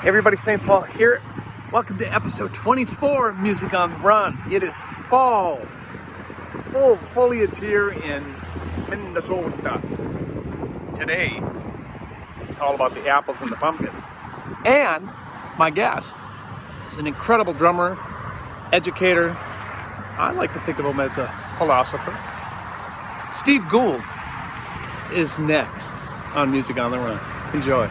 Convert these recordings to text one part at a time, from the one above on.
Hey everybody, St. Paul here. Welcome to episode 24 of Music on the Run. It is fall. Full foliage here in Minnesota. Today, it's all about the apples and the pumpkins. And my guest is an incredible drummer, educator. I like to think of him as a philosopher. Steve Goold is next on Music on the Run. Enjoy.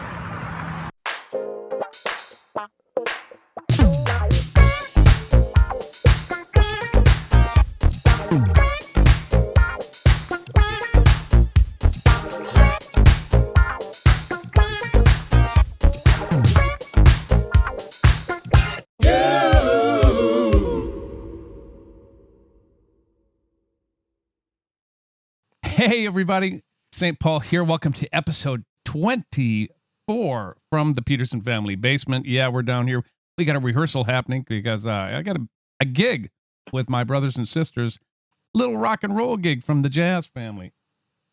Hey everybody, St. Paul here. Welcome to episode 24 from the Peterson family basement. Yeah, we're down here. We got a rehearsal happening because I got a gig with my brothers and sisters, little rock and roll gig from the jazz family.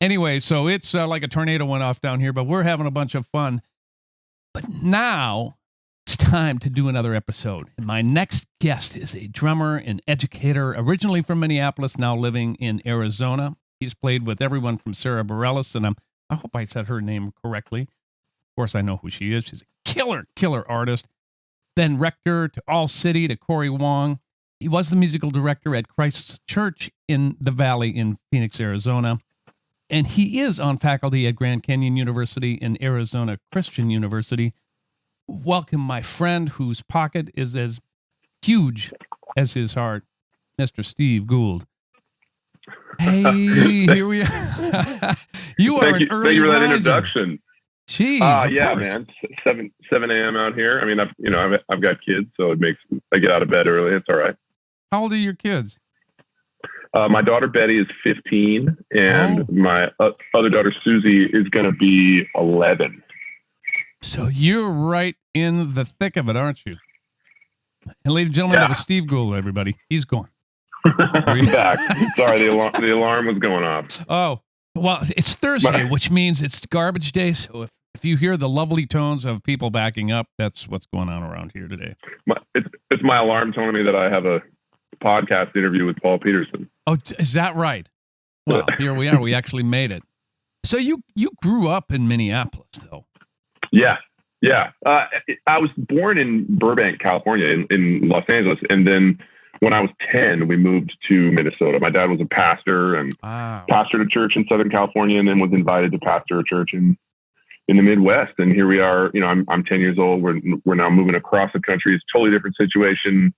Anyway, so it's like a tornado went off down here, but we're having a bunch of fun. But now it's time to do another episode. And my next guest is a drummer and educator, originally from Minneapolis, now living in Arizona. He's played with everyone from Sarah Bareilles, and I hope I said her name correctly. Of course, I know who she is. She's a killer artist. Ben Rector to All City to Corey Wong. He was the musical director at Christ's Church in the Valley in Phoenix, Arizona. And he is on faculty at Grand Canyon University and Arizona Christian University. Welcome, my friend, whose pocket is as huge as his heart, Mr. Steve Goold. Hey, here we are. You are an early Thank you for that riser. introduction. Jeez, Yeah, course. man. 7 a.m. out here. I mean, I've got kids, so I get out of bed early. It's all right. How old are your kids? My daughter Betty is 15, and my other daughter Susie is going to be 11. So you're right in the thick of it, aren't you? And ladies and gentlemen, that was Steve Goold, everybody. He's gone. I'm back. Sorry, the alarm was going off. Oh, well, it's Thursday, which means it's garbage day. So if you hear the lovely tones of people backing up, that's what's going on around here today. It's my alarm telling me that I have a podcast interview with Paul Peterson. Oh, is that right? Well, here we are. We actually made it. So you grew up in Minneapolis, though. Yeah. I was born in Burbank, California, in Los Angeles, and then when I was 10, we moved to Minnesota. My dad was a pastor and pastored a church in Southern California, and then was invited to pastor a church in the Midwest. And here we are. You know, I'm 10 years old. We're now moving across the country. It's a totally different situation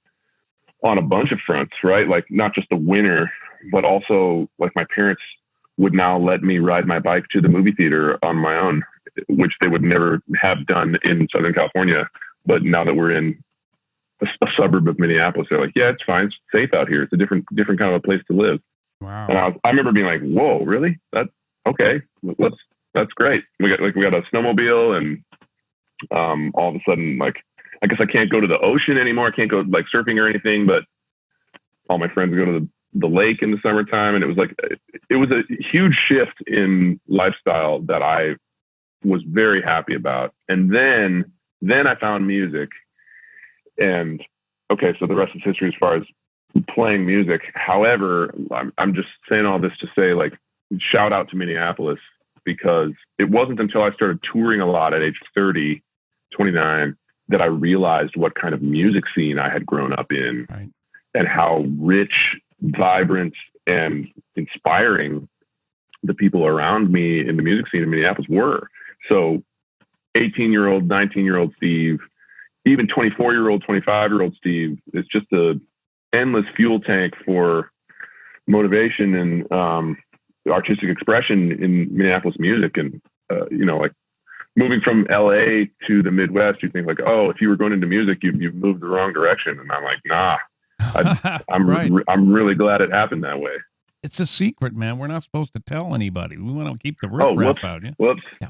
on a bunch of fronts, right? Like not just the winter, but also like my parents would now let me ride my bike to the movie theater on my own, which they would never have done in Southern California. But now that we're in a suburb of Minneapolis, they're like, yeah, it's fine. It's safe out here. It's a different kind of a place to live. Wow. And I remember being like, whoa, really? That's okay. That's great. We got a snowmobile, and all of a sudden, like, I guess I can't go to the ocean anymore. I can't go like surfing or anything, but all my friends go to the lake in the summertime. And it was a huge shift in lifestyle that I was very happy about. And then I found music. And okay, so the rest is history as far as playing music. However, I'm just saying all this to say, like, shout out to Minneapolis, because it wasn't until I started touring a lot at age 30, 29, that I realized what kind of music scene I had grown up in, right, and how rich, vibrant, and inspiring the people around me in the music scene in Minneapolis were. So 18-year-old, 19-year-old Steve, even 24-year-old, 25-year-old Steve, it's just a endless fuel tank for motivation and artistic expression in Minneapolis music. And, like moving from LA to the Midwest, you think like, oh, if you were going into music, you've moved the wrong direction. And I'm like, nah, I'm right. I'm really glad it happened that way. It's a secret, man. We're not supposed to tell anybody. We want to keep the riff out. Yeah. Whoops. Yeah.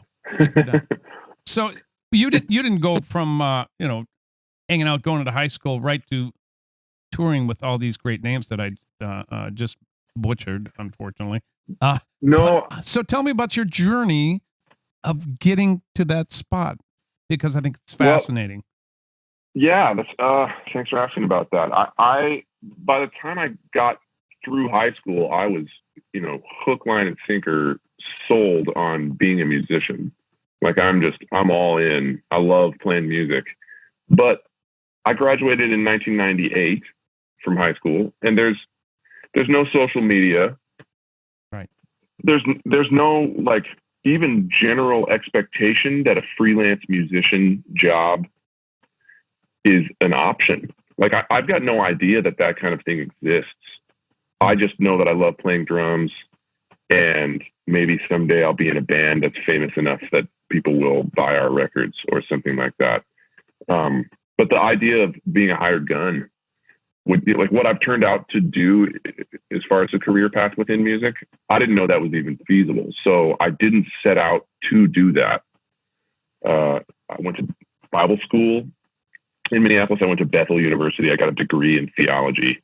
So you didn't go from hanging out, going to high school, right to touring with all these great names that I just butchered, unfortunately. No. So tell me about your journey of getting to that spot, because I think it's fascinating. Yeah, thanks for asking about that. I by the time I got through high school, I was, hook, line, and sinker sold on being a musician. Like I'm all in. I love playing music. But I graduated in 1998 from high school, and there's no social media. Right. There's no like even general expectation that a freelance musician job is an option. Like I've got no idea that kind of thing exists. I just know that I love playing drums, and maybe someday I'll be in a band that's famous enough that people will buy our records or something like that. But the idea of being a hired gun would be like what I've turned out to do as far as a career path within music. I didn't know that was even feasible. So I didn't set out to do that. I went to Bible school in Minneapolis. I went to Bethel University. I got a degree in theology.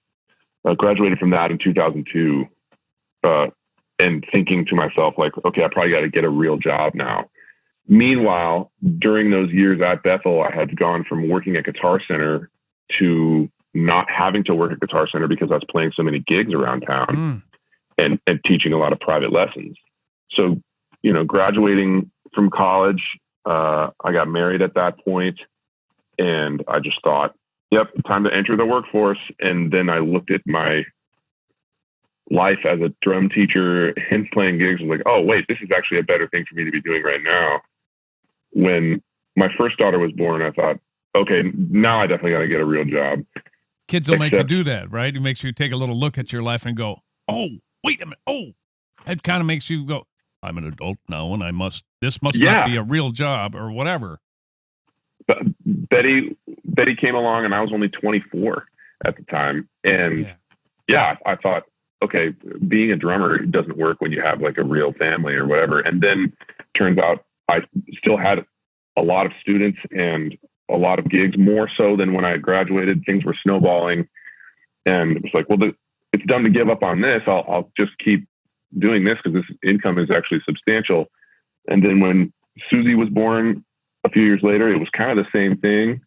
I graduated from that in 2002, and thinking to myself, like, okay, I probably got to get a real job now. Meanwhile, during those years at Bethel, I had gone from working at Guitar Center to not having to work at Guitar Center because I was playing so many gigs around town and teaching a lot of private lessons. So, graduating from college, I got married at that point, and I just thought, yep, time to enter the workforce. And then I looked at my life as a drum teacher and playing gigs and like, oh, wait, this is actually a better thing for me to be doing right now. When my first daughter was born, I thought, okay, now I definitely got to get a real job. Kids will make you do that, right? It makes you take a little look at your life and go, oh, wait a minute. Oh, it kind of makes you go, I'm an adult now and this must not be a real job or whatever. But Betty came along and I was only 24 at the time. And I thought, okay, being a drummer doesn't work when you have like a real family or whatever. And then turns out I still had a lot of students and a lot of gigs, more so than when I graduated. Things were snowballing, and it was like, well, it's dumb to give up on this. I'll just keep doing this because this income is actually substantial. And then when Susie was born a few years later, it was kind of the same thing.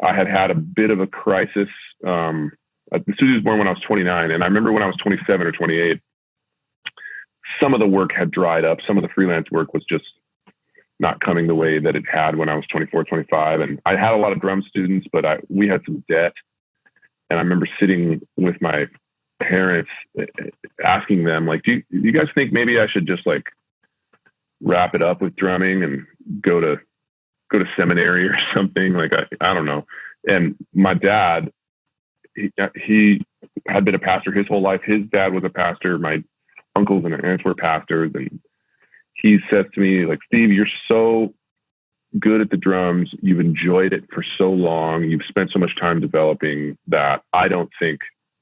I had a bit of a crisis. Susie was born when I was 29, and I remember when I was 27 or 28, some of the work had dried up. Some of the freelance work was just not coming the way that it had when I was 24, 25. And I had a lot of drum students, but we had some debt. And I remember sitting with my parents asking them, like, do you guys think maybe I should just like wrap it up with drumming and go to seminary or something? Like, I don't know. And my dad, he had been a pastor his whole life. His dad was a pastor. My uncles and aunts were pastors. And he says to me, like, Steve, you're so good at the drums. You've enjoyed it for so long. You've spent so much time developing that. I don't think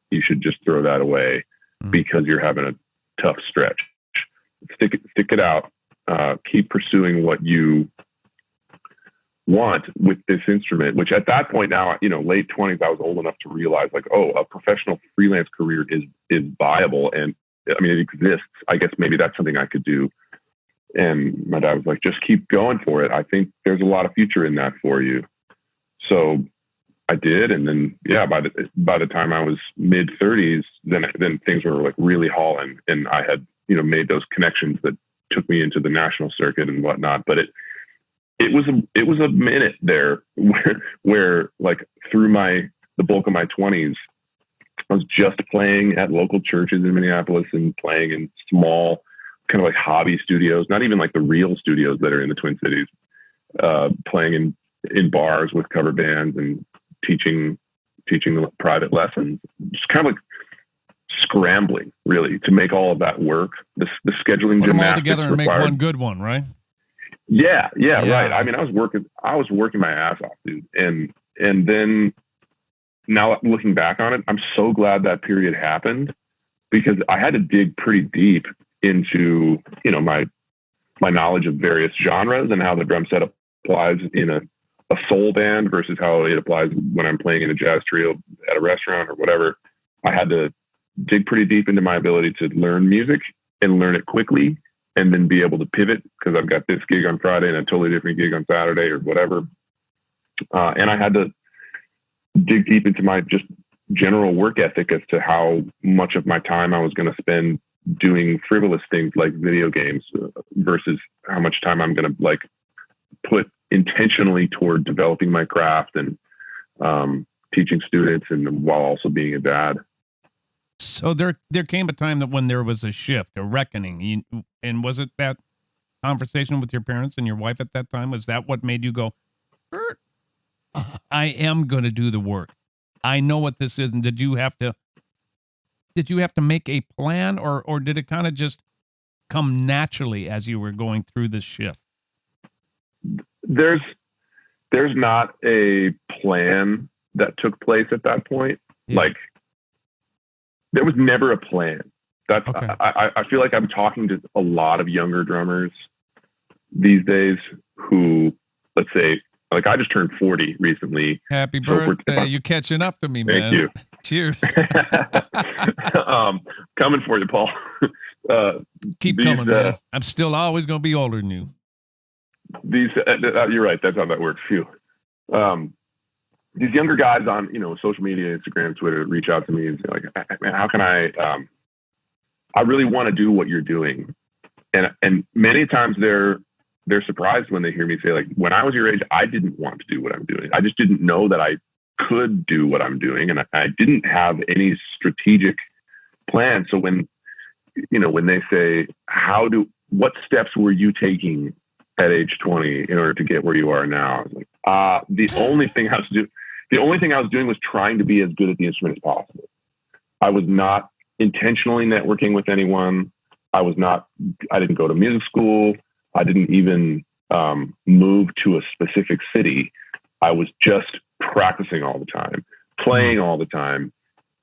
you should just throw that away because you're having a tough stretch. Stick it out. Keep pursuing what you want with this instrument, which at that point now, late 20s, I was old enough to realize like, oh, a professional freelance career is viable. And I mean, it exists. I guess maybe that's something I could do. And my dad was like, just keep going for it. I think there's a lot of future in that for you. So I did. And then, by the time I was mid 30s, then things were like really hauling, and I had, made those connections that took me into the national circuit and whatnot. But it was a minute there where like through the bulk of my 20s, I was just playing at local churches in Minneapolis and playing in small kind of like hobby studios, not even like the real studios that are in the Twin Cities, playing in bars with cover bands and teaching private lessons, just kind of like scrambling really to make all of that work. The scheduling, put them all together and make one good one, right? Yeah, right. I mean, I was working my ass off, dude. And then now looking back on it, I'm so glad that period happened, because I had to dig pretty deep into, my knowledge of various genres and how the drum set applies in a soul band versus how it applies when I'm playing in a jazz trio at a restaurant or whatever. I had to dig pretty deep into my ability to learn music and learn it quickly, and then be able to pivot, because I've got this gig on Friday and a totally different gig on Saturday or whatever. And I had to dig deep into my just general work ethic as to how much of my time I was going to spend doing frivolous things like video games versus how much time I'm going to like put intentionally toward developing my craft and teaching students, and while also being a dad. So there came a time that when there was a shift, a reckoning, and was it that conversation with your parents and your wife at that time? Was that what made you go, I am going to do the work? I know what this is. And did you have to make a plan, or did it kind of just come naturally as you were going through this shift? There's not a plan that took place at that point. Yeah. Like, there was never a plan. That's okay. I feel like I'm talking to a lot of younger drummers these days who, let's say, like I just turned 40 recently. Happy birthday. You're catching up to me, man. Thank you. Cheers. Coming for you, Paul. Keep coming, man. I'm still always going to be older than you. You're right. That's how that works. Phew. These younger guys on, social media, Instagram, Twitter, reach out to me and say like, man, how can I really want to do what you're doing. And many times they're surprised when they hear me say, like, when I was your age, I didn't want to do what I'm doing. I just didn't know that I could do what I'm doing. And I didn't have any strategic plan. So when they say, what steps were you taking at age 20 in order to get where you are now? I was like, the only thing I was doing was trying to be as good at the instrument as possible. I was not intentionally networking with anyone. I didn't go to music school. I didn't even move to a specific city. I was just practicing all the time, playing all the time,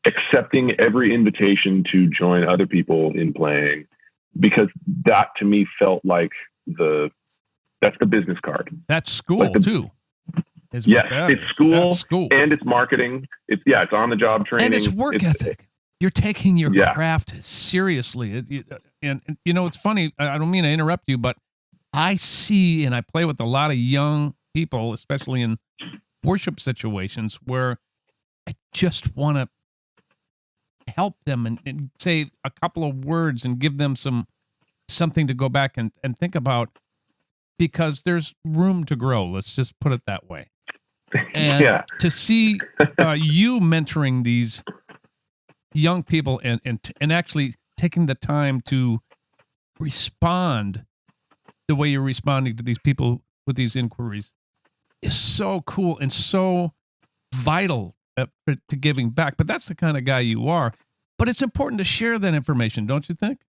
accepting every invitation to join other people in playing, because that to me felt like that's the business card. That's school too. Yes, it's school and it's marketing. It's on the job training. And it's work ethic. You're taking your craft seriously. And it's funny. I don't mean to interrupt you, but I see and I play with a lot of young people, especially in worship situations, where I just want to help them and say a couple of words and give them something to go back and think about, because there's room to grow. Let's just put it that way. And to see you mentoring these young people and actually taking the time to respond the way you're responding to these people with these inquiries is so cool and so vital to giving back. But that's the kind of guy you are. But it's important to share that information, don't you think?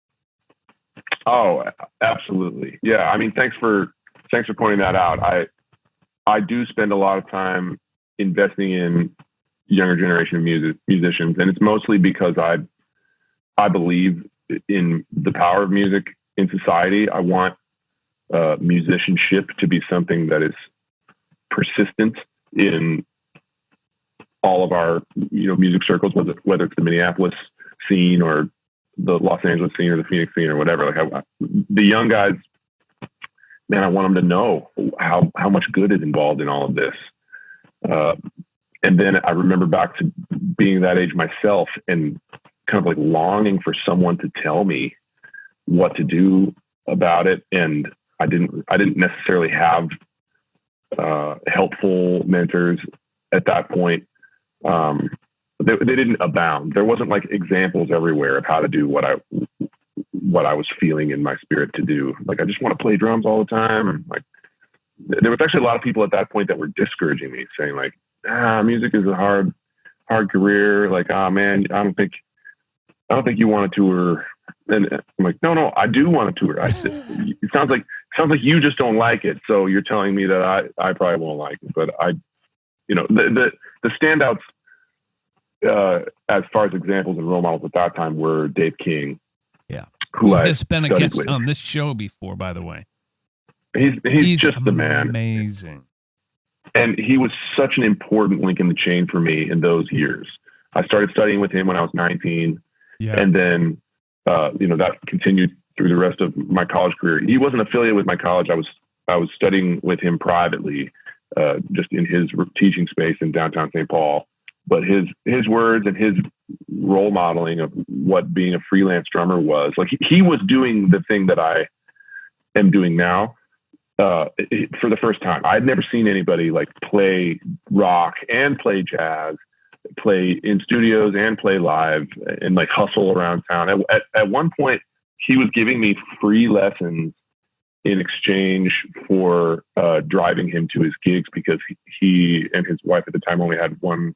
Oh, absolutely. Yeah. I mean, thanks for pointing that out. I do spend a lot of time investing in younger generation of musicians, and it's mostly because I believe in the power of music in society. I want musicianship to be something that is persistent in all of our music circles, whether it's the Minneapolis scene or the Los Angeles scene or the Phoenix scene or whatever. Like the young guys, man, I want them to know how much good is involved in all of this. And then I remember back to being that age myself and kind of like longing for someone to tell me what to do about it. And I didn't necessarily have helpful mentors at that point. They didn't abound. There wasn't like examples everywhere of how to do what I was feeling in my spirit to do. Like, I just want to play drums all the time. And like, there was actually a lot of people at that point that were discouraging me, saying like, music is a hard career. Like, man, I don't think you want to tour. And I'm like, no, I do want to tour. It sounds like you just don't like it. So you're telling me that I probably won't like it. But the standouts, as far as examples and role models at that time, were Dave King. Yeah. Who has been a guest on this show before, by the way. He's just the man. Amazing. And he was such an important link in the chain for me in those years. I started studying with him when I was 19. Yeah. And then, that continued through the rest of my college career. He wasn't affiliated with my college. I was studying with him privately, just in his teaching space in downtown St. Paul. but his words and his role modeling of what being a freelance drummer was. Like he was doing the thing that I am doing now for the first time. I'd never seen anybody like play rock and play jazz, play in studios and play live, and like hustle around town. At one point, he was giving me free lessons in exchange for driving him to his gigs, because he and his wife at the time only had one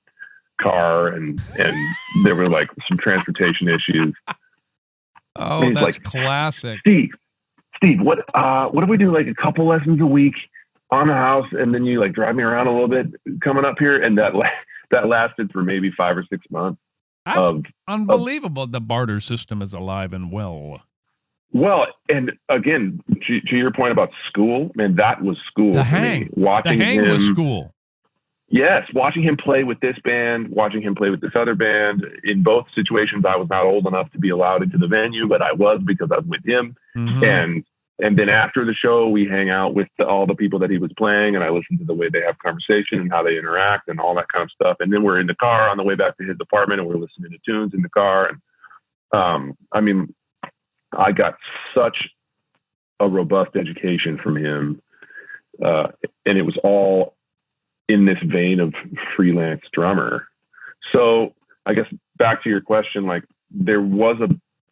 car, and there were like some transportation issues. Oh, that's like, classic. Steve, what if we do like a couple lessons a week on the house, and then you like drive me around a little bit coming up here? And that lasted for maybe 5 or 6 months. That's unbelievable. The barter system is alive and well. Well, and again, to your point about school, man, that was school. The hang was school. Yes, watching him play with this band, watching him play with this other band. In both situations, I was not old enough to be allowed into the venue, but I was, because I was with him. Mm-hmm. And then after the show, we hang out with all the people that he was playing, and I listen to the way they have conversation and how they interact and all that kind of stuff. And then we're in the car on the way back to his apartment, and we're listening to tunes in the car. And I mean, I got such a robust education from him, and it was all in this vein of freelance drummer. So I guess back to your question, like there was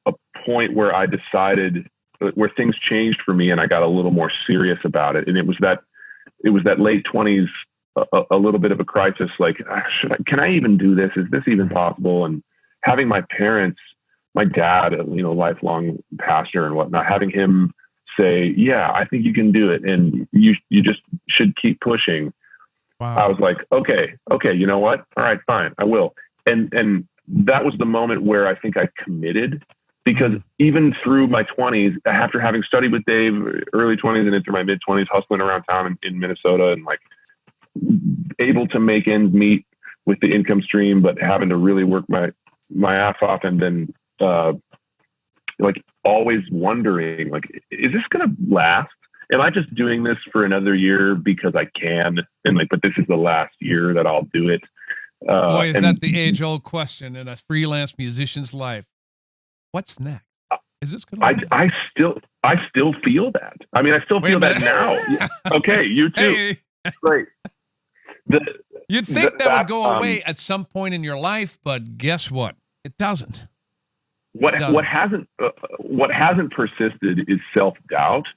a point where I decided, where things changed for me, and I got a little more serious about it. And it was that late 20s, a little bit of a crisis. Like, can I even do this? Is this even possible? And having my parents, my dad, lifelong pastor and whatnot, having him say, yeah, I think you can do it, and you just should keep pushing. Wow. I was like, okay, you know what? All right, fine, I will. And that was the moment where I think I committed, because even through my 20s, after having studied with Dave, early 20s and into my mid 20s, hustling around town in Minnesota, and like able to make ends meet with the income stream, but having to really work my ass off, and then like always wondering, like, is this going to last? Am I just doing this for another year because I can? And like, but this is the last year that I'll do it. Boy, is that the age-old question in a freelance musician's life? What's next? Is this going to? I still feel that. I mean, I still feel that now. Okay, you too. Hey. Great. You'd think that would go away at some point in your life, but guess what? It doesn't. What hasn't persisted is self-doubt.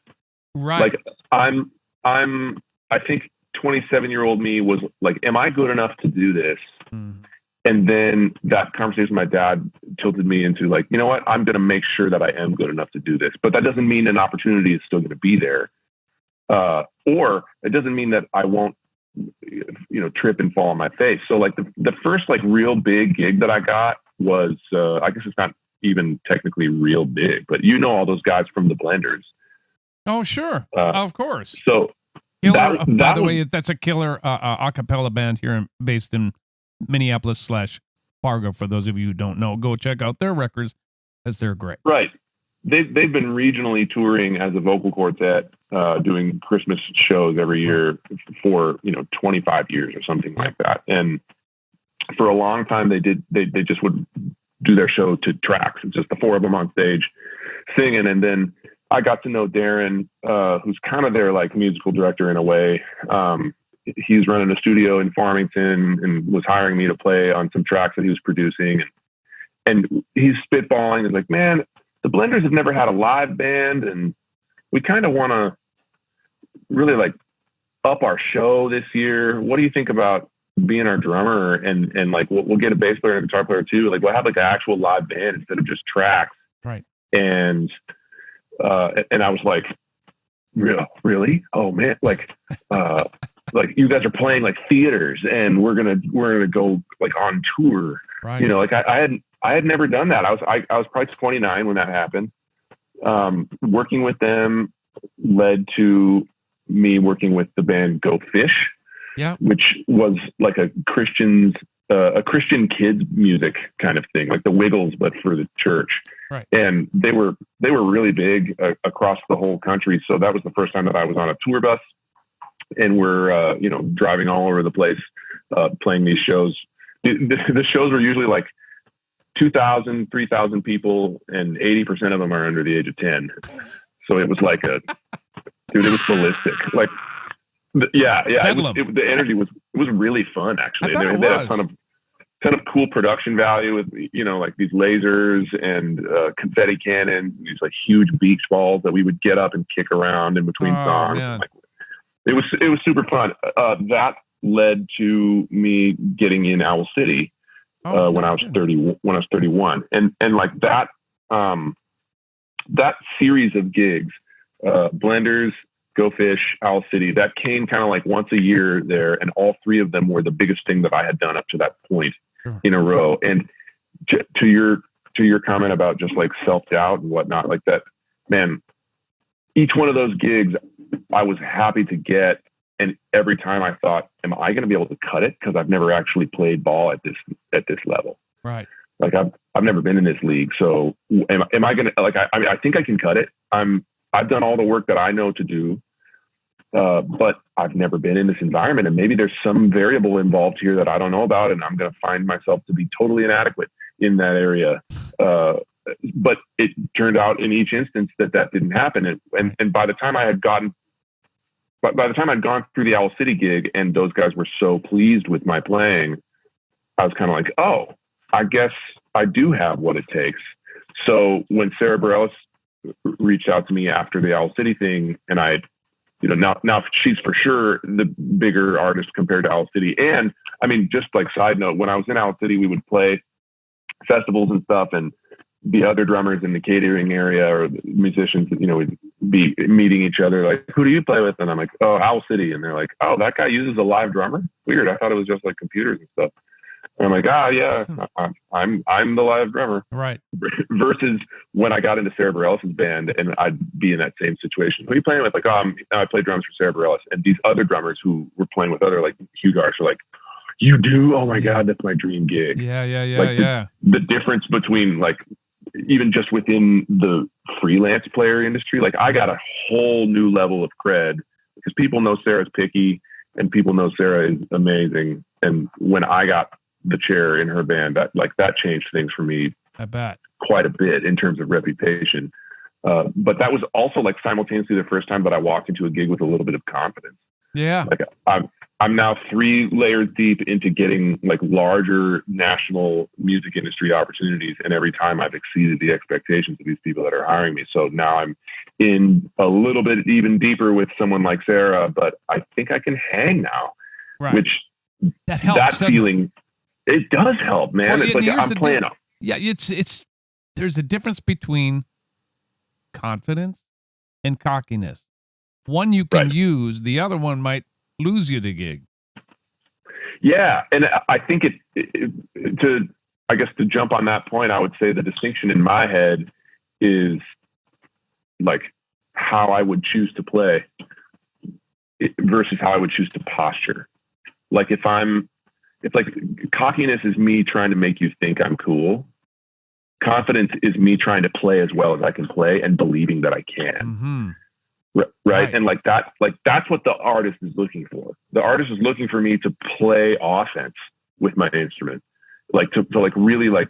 Right. Like I think 27-year-old me was like, am I good enough to do this? Mm. And then that conversation with my dad tilted me into like, you know what? I'm going to make sure that I am good enough to do this. But that doesn't mean an opportunity is still going to be there. Or it doesn't mean that I won't, trip and fall on my face. So like the first like real big gig that I got was, I guess it's not even technically real big, but all those guys from the Blenders. Oh, sure. Of course. So killer, by the way, that's a killer a cappella band here based in Minneapolis/Fargo. For those of you who don't know, go check out their records, as they're great. Right. They've been regionally touring as a vocal quartet, doing Christmas shows every year for 25 years or something like that. And for a long time, they just would do their show to tracks. It's just the four of them on stage singing. And then I got to know Darren, who's kind of their like musical director in a way. He's running a studio in Farmington and was hiring me to play on some tracks that he was producing. And he's spitballing. He's like, man, the Blenders have never had a live band, and we kind of want to really like up our show this year. What do you think about being our drummer? And like, we'll get a bass player and a guitar player too. Like, we'll have like an actual live band instead of just tracks. Right. And I was like, really? Oh man. Like you guys are playing like theaters, and we're going to go like on tour. Right. Like I had never done that. I was probably 29 when that happened. Working with them led to me working with the band Go Fish, which was like a Christian kids music kind of thing, like the Wiggles, but for the church. Right. And they were really big across the whole country. So that was the first time that I was on a tour bus, and we're driving all over the place, playing these shows. the shows were usually like 2,000, 3,000 people, and 80% of them are under the age of 10. So it was like dude, it was ballistic. Like, yeah. The energy was really fun, actually. They had a ton of cool production value with, like these lasers and confetti cannons, these like huge beach balls that we would get up and kick around in between songs. Like, it was super fun. That led to me getting in Owl City when I was 31, and like that series of gigs, Blenders, Go Fish, Owl City, that came kind of like once a year there, and all three of them were the biggest thing that I had done up to that point in a row. And to your comment about just like self-doubt and whatnot, like that, man, each one of those gigs I was happy to get. And every time I thought, am I going to be able to cut it? Cause I've never actually played ball at this level. Right. Like I've never been in this league. So am I going to, like, I mean, I think I can cut it. I've done all the work that I know to do. But I've never been in this environment, and maybe there's some variable involved here that I don't know about, and I'm going to find myself to be totally inadequate in that area. But it turned out in each instance that didn't happen. And by the time I'd gone through the Owl City gig, and those guys were so pleased with my playing, I was kind of like, oh, I guess I do have what it takes. So when Sarah Bareilles reached out to me after the Owl City thing, and I, now she's for sure the bigger artist compared to Owl City. And I mean, just like side note, when I was in Owl City, we would play festivals and stuff, and the other drummers in the catering area or the musicians, would be meeting each other. Like, who do you play with? And I'm like, oh, Owl City. And they're like, oh, that guy uses a live drummer? Weird. I thought it was just like computers and stuff. And I'm like, yeah, I'm the live drummer. Right. Versus when I got into Sarah Bareilles' band, and I'd be in that same situation. Who are you playing with? Like, I play drums for Sarah Bareilles. And these other drummers who were playing with other, like, huge artists are like, you do? Oh my God, that's my dream gig. Yeah. The difference between, like, even just within the freelance player industry, like, I got a whole new level of cred because people know Sarah's picky and people know Sarah is amazing. And when I got the chair in her band, that changed things for me. I bet quite a bit in terms of reputation. But that was also like simultaneously the first time that I walked into a gig with a little bit of confidence. Yeah. Like I'm now 3 layers deep into getting like larger national music industry opportunities. And every time I've exceeded the expectations of these people that are hiring me. So now I'm in a little bit even deeper with someone like Sarah, but I think I can hang now, right. Which that helps. That feeling, it does help, man. Well, it's like I'm playing up. Yeah. It's, there's a difference between confidence and cockiness. One you can use, the other one might lose you the gig. Yeah. And I think to jump on that point, I would say the distinction in my head is like how I would choose to play versus how I would choose to posture. Like it's like cockiness is me trying to make you think I'm cool. Confidence is me trying to play as well as I can play and believing that I can. Mm-hmm. Right. And that's what the artist is looking for. The artist is looking for me to play offense with my instrument, like to like really like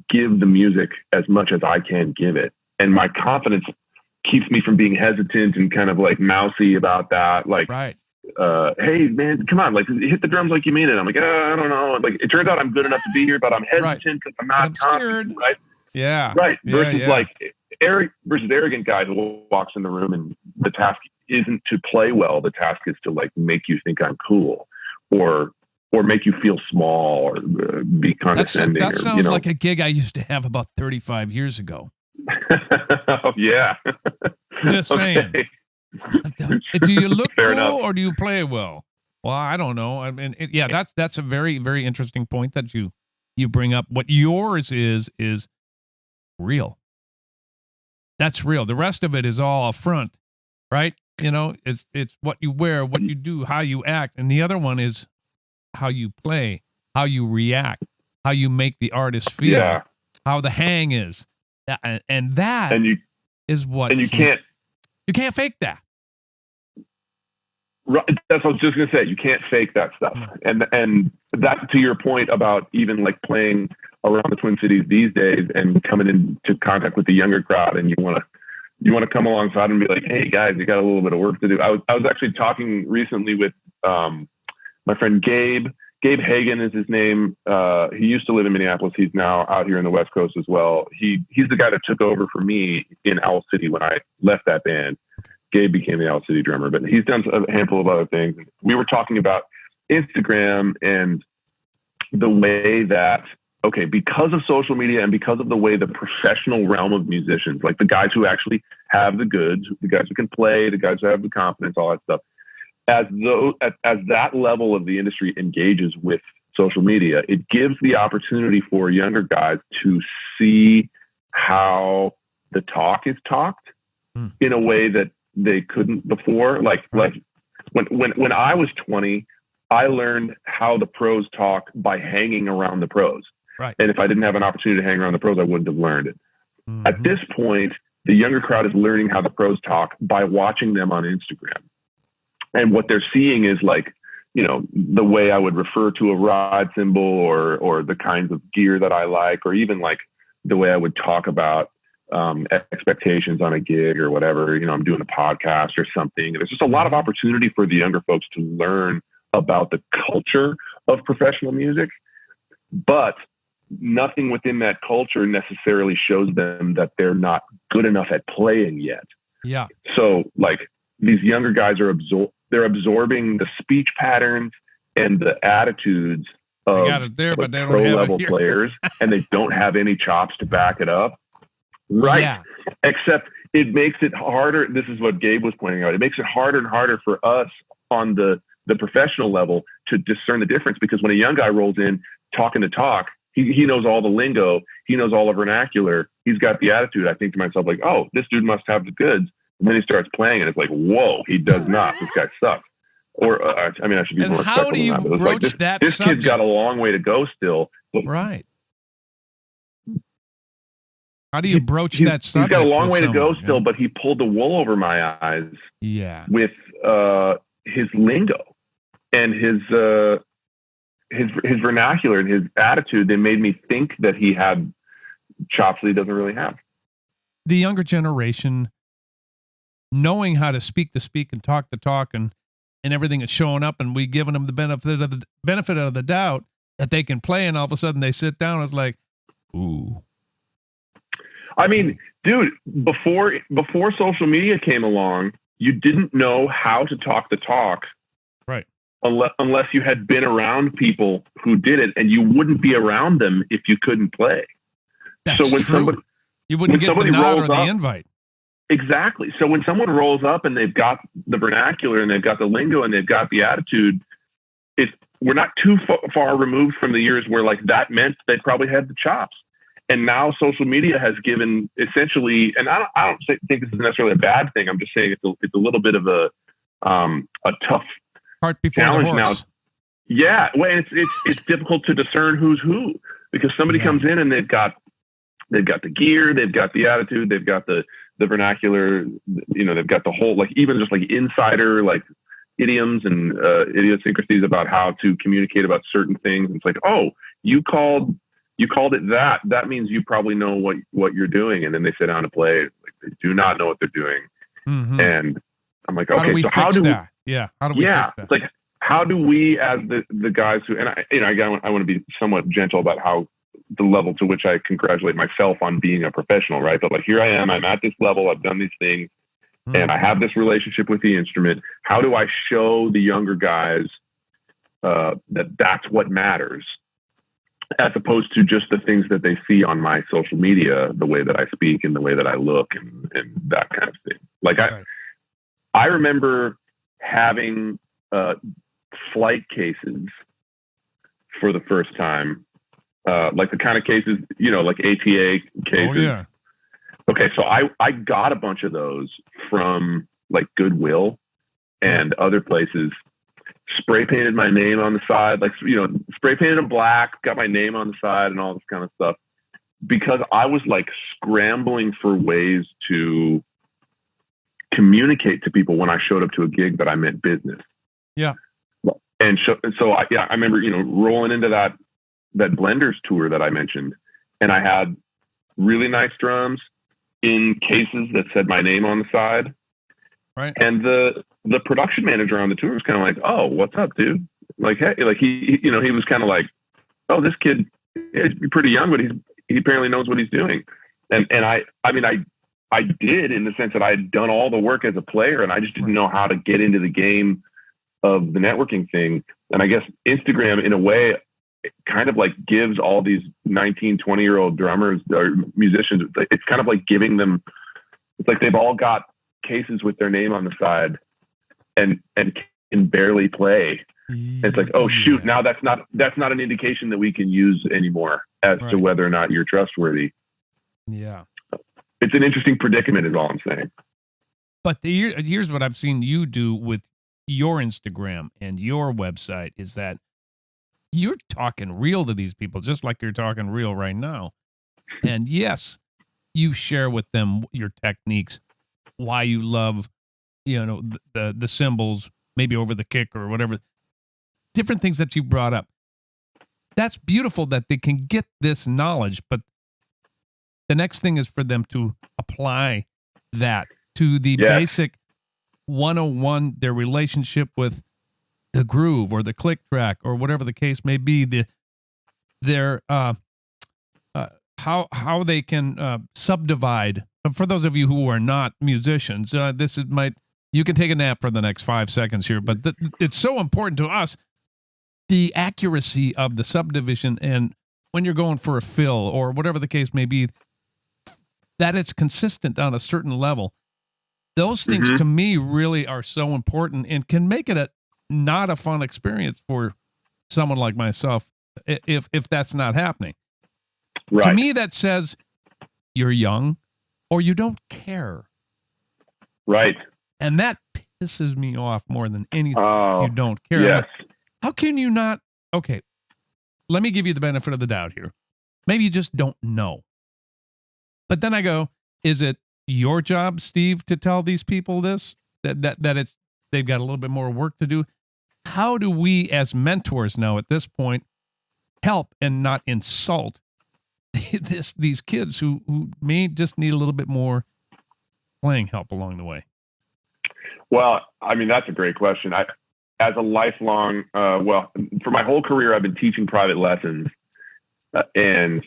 give the music as much as I can give it. And my confidence keeps me from being hesitant and kind of like mousy about that. Like, hey man, come on, like hit the drums like you mean it. I'm like, I don't know. Like it turns out I'm good enough to be here, but I'm hesitant because I'm not confident, right? Yeah. Right. Versus like arrogant guy who walks in the room and the task isn't to play well. The task is to like make you think I'm cool or make you feel small or be condescending. That sounds like a gig I used to have about 35 years ago. Oh, yeah. Just saying. Do you look Fair cool enough. or do you play well? Well, I don't know. I mean, that's a very, very interesting point that you bring up. What yours is real. That's real. The rest of it is all a front, right? It's what you wear, what you do, how you act. And the other one is how you play, how you react, how you make the artist feel, how the hang is. And that is what... And you can't fake that. Right. That's what I was just going to say. You can't fake that stuff. And that, to your point about even like playing around the Twin Cities these days and coming into contact with the younger crowd, and you want to come alongside and be like, hey guys, you got a little bit of work to do. I was actually talking recently with my friend Gabe. Gabe Hagen is his name. He used to live in Minneapolis. He's now out here in the West Coast as well. He's the guy that took over for me in Owl City when I left that band. Gabe became the Owl City drummer, but he's done a handful of other things. We were talking about Instagram and the way that, okay, because of social media and because of the way the professional realm of musicians, like the guys who actually have the goods, the guys who can play, the guys who have the confidence, all that stuff, as that level of the industry engages with social media, it gives the opportunity for younger guys to see how the talk is talked in a way that they couldn't before. Like when I was 20, I learned how the pros talk by hanging around the pros. Right. And if I didn't have an opportunity to hang around the pros, I wouldn't have learned it. At this point, the younger crowd is learning how the pros talk by watching them on Instagram. And what they're seeing is like, you know, the way I would refer to a ride cymbal or the kinds of gear that I like, or even like the way I would talk about expectations on a gig or whatever. You know, I'm doing a podcast or something. There's just a lot of opportunity for the younger folks to learn about the culture of professional music, but nothing within that culture necessarily shows them that they're not good enough at playing yet. Yeah. So like these younger guys are they're absorbing the speech patterns and the attitudes of pro-level players, and they don't have any chops to back it up. Right. Yeah. Except it makes it harder. This is what Gabe was pointing out. It makes it harder and harder for us on the professional level to discern the difference, because when a young guy rolls in talking the talk, he knows all the lingo. He knows all the vernacular. He's got the attitude. I think to myself, like, oh, this dude must have the goods. And then he starts playing, and it's like, whoa, he does not. This guy sucks. Or, I mean, I should be more respectful than that. But it's like, this kid's got a long way to go still. Right. How do you broach that subject? He's got a long way to go still, but he pulled the wool over my eyes. Yeah. With his lingo and his vernacular and his attitude. They made me think that he had chops that he doesn't really have. The younger generation, knowing how to speak the speak and talk the talk, and everything is showing up, and we giving them the benefit of the doubt that they can play, and all of a sudden they sit down. It's like, ooh. I mean, dude, before social media came along, you didn't know how to talk the talk, right? Unless you had been around people who did it, and you wouldn't be around them if you couldn't play. That's so when true. You wouldn't get the nod or the invite. Exactly. So when someone rolls up and they've got the vernacular and they've got the lingo and they've got the attitude, we're not too far removed from the years where like that meant they probably had the chops. And now social media has given essentially, and I don't think this is necessarily a bad thing. I'm just saying it's a little bit of a tough cart before challenge the horse. Now. Yeah, well, it's difficult to discern who's who, because somebody comes in and they've got the gear, they've got the attitude, they've got the vernacular, you know, they've got the whole, like, even just like insider like idioms and idiosyncrasies about how to communicate about certain things. It's like, oh, you called it that. That means you probably know what you're doing. And then they sit down and play. Like, they do not know what they're doing. Mm-hmm. And I'm like, okay, so how do we fix that? It's like, how do we, as the guys who, and I want to be somewhat gentle about how the level to which I congratulate myself on being a professional, right? But like, here I am, I'm at this level, I've done these things, and I have this relationship with the instrument. How do I show the younger guys that that's what matters, as opposed to just the things that they see on my social media, the way that I speak and the way that I look and that kind of thing. Like I remember having flight cases for the first time, like the kind of cases, you know, like ATA cases. Oh, yeah. Okay, so I got a bunch of those from like Goodwill and other places. Spray painted my name on the side, like, you know, spray painted in black, got my name on the side and all this kind of stuff, because I was like scrambling for ways to communicate to people when I showed up to a gig that I meant business. Yeah. And so I remember, rolling into that Blenders tour that I mentioned, and I had really nice drums in cases that said my name on the side. Right. And the production manager on the tour was kind of like, "Oh, what's up, dude?" Like, hey, like he was kind of like, "Oh, this kid is pretty young, but he apparently knows what he's doing." And I did, in the sense that I had done all the work as a player, and I just didn't know how to get into the game of the networking thing. And I guess Instagram, in a way, kind of like gives all these 19, 20-year-old drummers or musicians, it's kind of like giving them, it's like they've all got cases with their name on the side and can barely play. And it's like, oh shoot, now that's not an indication that we can use anymore as to whether or not you're trustworthy. Yeah. It's an interesting predicament is all I'm saying. But here's what I've seen you do with your Instagram and your website is that you're talking real to these people, just like you're talking real right now. And yes, you share with them your techniques, why you love, the cymbals, maybe over the kick or whatever, different things that you've brought up. That's beautiful that they can get this knowledge, but the next thing is for them to apply that to the basic 101, their relationship with the groove or the click track or whatever the case may be, their how they can subdivide. For those of you who are not musicians, you can take a nap for the next 5 seconds here, but it's so important to us, the accuracy of the subdivision, and when you're going for a fill or whatever the case may be, that it's consistent on a certain level. Those things to me really are so important and can make it not a fun experience for someone like myself if that's not happening. Right. To me, that says you're young or you don't care. Right. And that pisses me off more than anything. You don't care. Yes. Like, how can you not? Okay, let me give you the benefit of the doubt here. Maybe you just don't know. But then I go, is it your job, Steve, to tell these people this, that they've got a little bit more work to do? How do we as mentors now at this point help and not insult these kids who may just need a little bit more playing help along the way? Well, I mean, that's a great question. As a lifelong, for my whole career, I've been teaching private lessons, and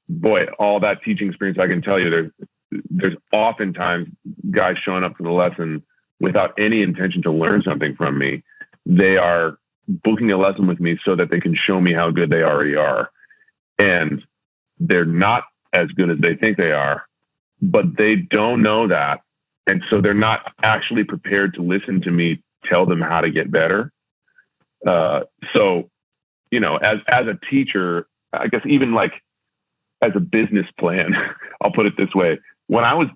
boy, all that teaching experience, I can tell you, there's oftentimes guys showing up for the lesson without any intention to learn something from me. They are booking a lesson with me so that they can show me how good they already are. And they're not as good as they think they are, but they don't know that. And so they're not actually prepared to listen to me tell them how to get better. So, as a teacher, I guess even like as a business plan, I'll put it this way. When I was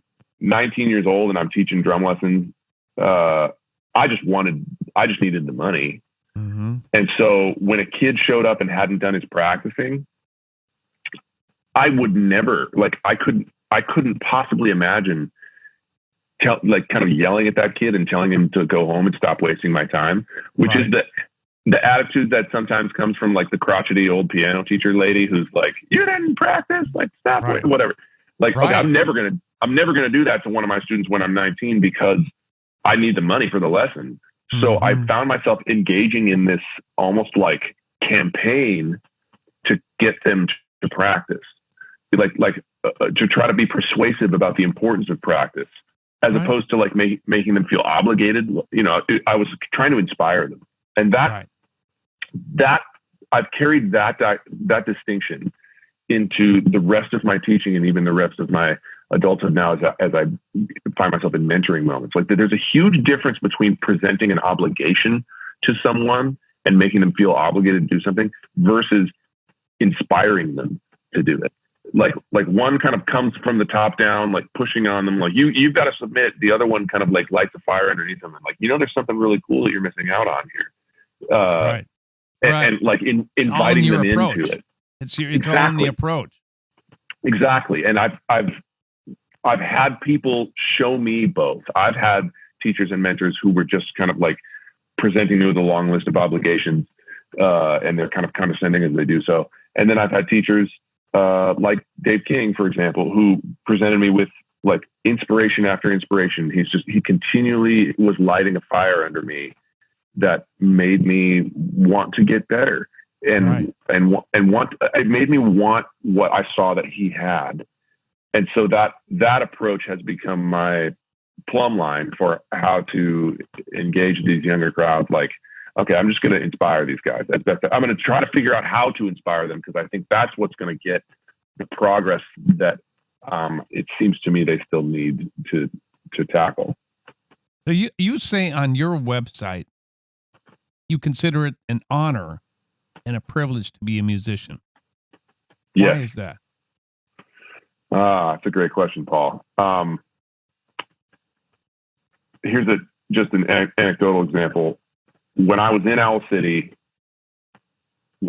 19 years old and I'm teaching drum lessons, I just needed the money. Mm-hmm. And so when a kid showed up and hadn't done his practicing, I would never, I couldn't possibly imagine kind of yelling at that kid and telling him to go home and stop wasting my time, which is the attitude that sometimes comes from like the crotchety old piano teacher lady who's like, you didn't practice, like stop, whatever. Like, okay, I'm never going to do that to one of my students when I'm 19 because I need the money for the lesson. So I found myself engaging in this almost like campaign to get them to practice, to try to be persuasive about the importance of practice, as opposed to like making them feel obligated. I was trying to inspire them, and that I've carried that distinction into the rest of my teaching and even the rest of my adulthood now as I find myself in mentoring moments. Like there's a huge difference between presenting an obligation to someone and making them feel obligated to do something versus inspiring them to do it. Like one kind of comes from the top down, like pushing on them, like you've got to submit. The other one kind of like lights a fire underneath them and like, there's something really cool that you're missing out on here. And like inviting them into it. It's all in the approach. Exactly. And I've had people show me both. I've had teachers and mentors who were just kind of like presenting me with a long list of obligations, and they're kind of condescending as they do so. And then I've had teachers like Dave King, for example, who presented me with like inspiration after inspiration. He continually was lighting a fire under me that made me want to get better, and it made me want what I saw that he had. And so that approach has become my plumb line for how to engage these younger crowds. Like, okay, I'm just going to inspire these guys. I'm going to try to figure out how to inspire them, because I think that's what's going to get the progress that it seems to me they still need to tackle. So you say on your website, you consider it an honor and a privilege to be a musician. Why is that? That's a great question, Paul. Here's just an anecdotal example. When I was in Owl City,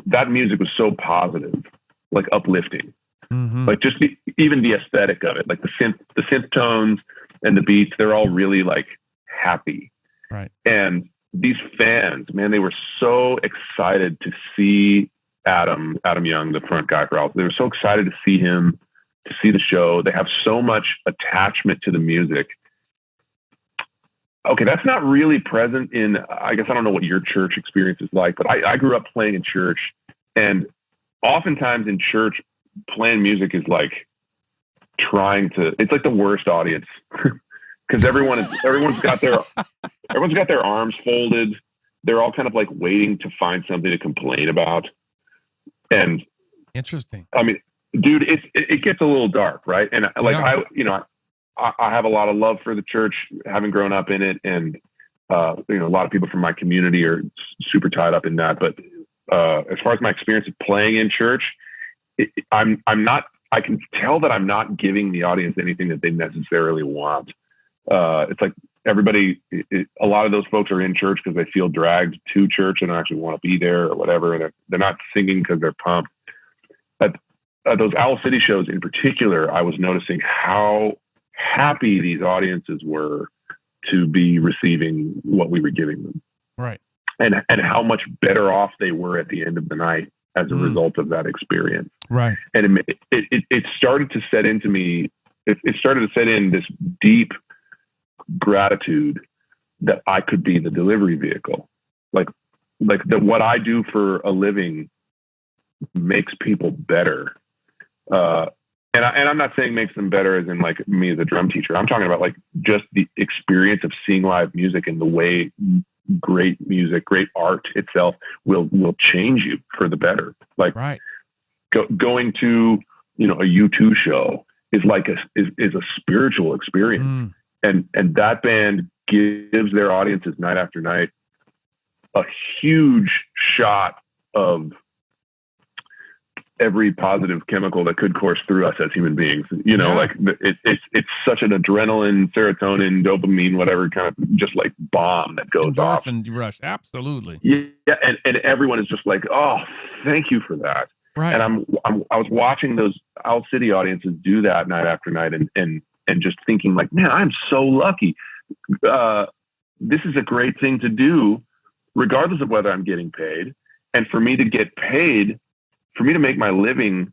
that music was so positive, like uplifting, like just even the aesthetic of it, like the synth tones and the beats, they're all really like happy. Right. And these fans, man, they were so excited to see Adam Young, the front guy for Owl. They were so excited to see him, to see the show. They have so much attachment to the music. Okay, that's not really present in, I guess I don't know what your church experience is like, but I grew up playing in church, and oftentimes in church, playing music is like it's like the worst audience, because everyone's got their arms folded. They're all kind of like waiting to find something to complain about. And interesting. I mean, dude, it gets a little dark, right? And like, I have a lot of love for the church, having grown up in it, and a lot of people from my community are super tied up in that. But as far as my experience of playing in church, I'm not. I can tell that I'm not giving the audience anything that they necessarily want. It's like everybody. A lot of those folks are in church because they feel dragged to church and actually want to be there or whatever, and they're not singing because they're pumped. But those Owl City shows in particular, I was noticing how happy these audiences were to be receiving what we were giving them. Right. And how much better off they were at the end of the night as a result of that experience. Right. And it started to set into me, it started to set in this deep gratitude that I could be the delivery vehicle. Like that what I do for a living makes people better. And I'm not saying makes them better as in like me as a drum teacher. I'm talking about like just the experience of seeing live music and the way great music, great art itself will change you for the better. Like going to, a U2 show is like is a spiritual experience. And that band gives their audiences night after night a huge shot of every positive chemical that could course through us as human beings. Like it's such an adrenaline, serotonin, dopamine, whatever kind of just like bomb that goes off. Endorphin rush. Absolutely. Yeah. And everyone is just like, oh, thank you for that. Right. And I was watching those Owl City audiences do that night after night and just thinking like, man, I'm so lucky. This is a great thing to do regardless of whether I'm getting paid. And for me to get paid, for me to make my living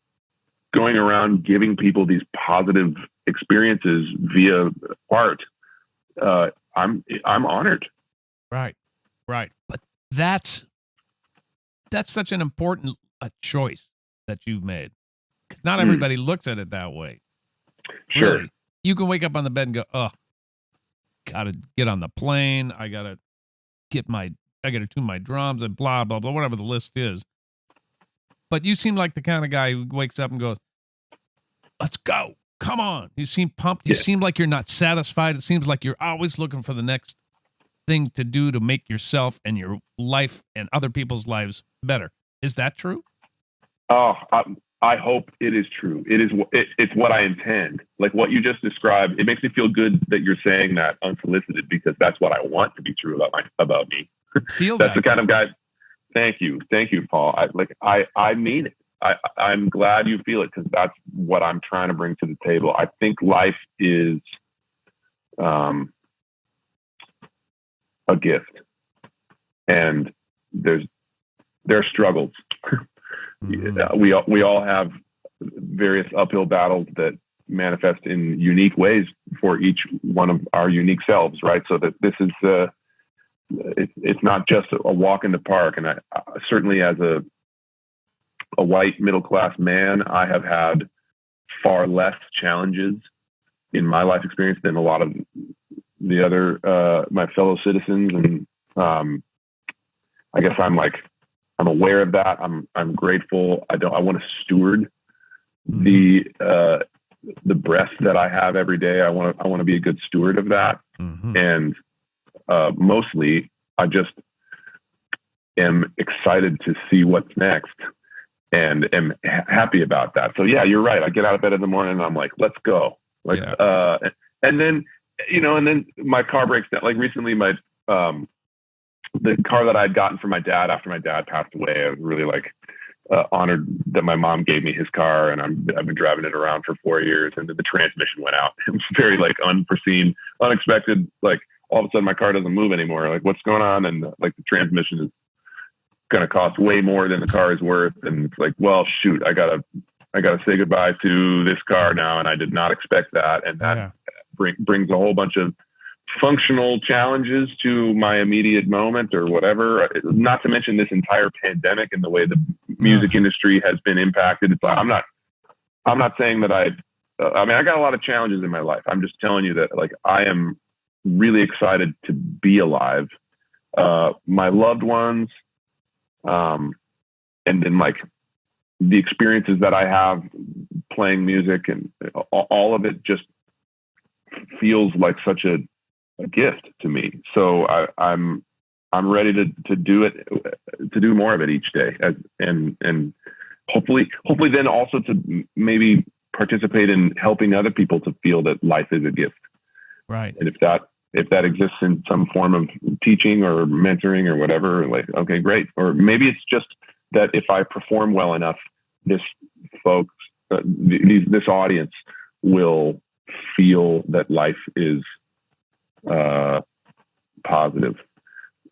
going around giving people these positive experiences via art, I'm honored. Right. But that's such an important choice that you've made. Not everybody looks at it that way. Sure. Really. You can wake up on the bed and go, oh, gotta get on the plane. I gotta tune my drums and blah, blah, blah, whatever the list is. But you seem like the kind of guy who wakes up and goes, let's go. Come on. You seem pumped. You seem like you're not satisfied. It seems like you're always looking for the next thing to do to make yourself and your life and other people's lives better. Is that true? Oh, I hope it is true. It's what I intend. Like what you just described, it makes me feel good that you're saying that unsolicited, because that's what I want to be true about me. That's the kind of guy. Thank you, Paul. I mean it. I'm glad you feel it, because that's what I'm trying to bring to the table. I think life is a gift, and there are struggles. Mm-hmm. We all have various uphill battles that manifest in unique ways for each one of our unique selves, right? So that this is it's not just a walk in the park. And I certainly, as a white middle class man, I have had far less challenges in my life experience than a lot of the other my fellow citizens. And I guess I'm aware of that. I'm grateful. I want to steward the breath that I have every day. I want to be a good steward of that. Mm-hmm. And mostly I just am excited to see what's next and am happy about that. So yeah, you're right. I get out of bed in the morning and I'm like, let's go. Like, Yeah. And then, and then my car breaks down. Like recently, the car that I'd gotten from my dad after my dad passed away, I was really honored that my mom gave me his car, and I've been driving it around for 4 years, and the transmission went out. It was very unforeseen, unexpected. All of a sudden my car doesn't move anymore. Like, what's going on? And the transmission is going to cost way more than the car is worth. And it's like, well, shoot, I gotta say goodbye to this car now. And I did not expect that. And that brings a whole bunch of functional challenges to my immediate moment or whatever, not to mention this entire pandemic and the way the music industry has been impacted. It's I'm not saying that I got a lot of challenges in my life. I'm just telling you that I am really excited to be alive. My loved ones, and then the experiences that I have playing music, and all of it just feels like such a gift to me. So I'm ready to do it, to do more of it each day, and hopefully then also to maybe participate in helping other people to feel that life is a gift. Right. And if that exists in some form of teaching or mentoring or whatever, okay, great. Or maybe it's just that if I perform well enough, this audience will feel that life is positive.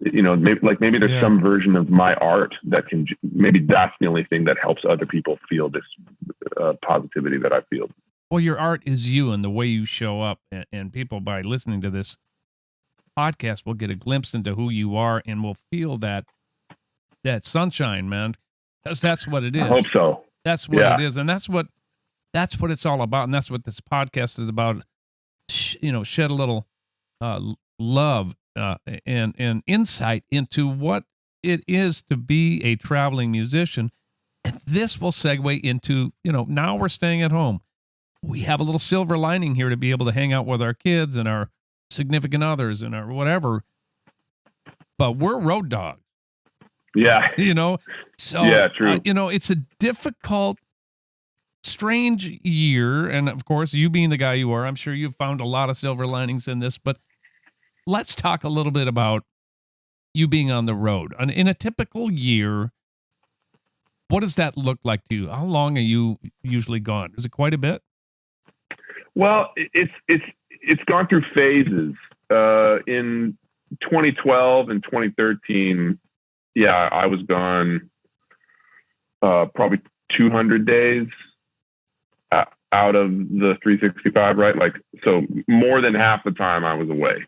Maybe there's some version of my art that maybe that's the only thing that helps other people feel this positivity that I feel. Well, your art is you and the way you show up, and people, by listening to this podcast, will get a glimpse into who you are and will feel that sunshine, man, because that's what it is. I hope so. That's what it is. And that's what it's all about. And that's what this podcast is about. Shed a little love and insight into what it is to be a traveling musician. And this will segue into, now we're staying at home. We have a little silver lining here to be able to hang out with our kids and our significant others and our whatever, but we're road dogs. Yeah. So, yeah, true. It's a difficult, strange year. And of course, you being the guy you are, I'm sure you've found a lot of silver linings in this, but let's talk a little bit about you being on the road. In a typical year, what does that look like to you? How long are you usually gone? Is it quite a bit? Well, it's gone through phases. In 2012 and 2013, I was gone probably 200 days out of the 365, right? So more than half the time I was away.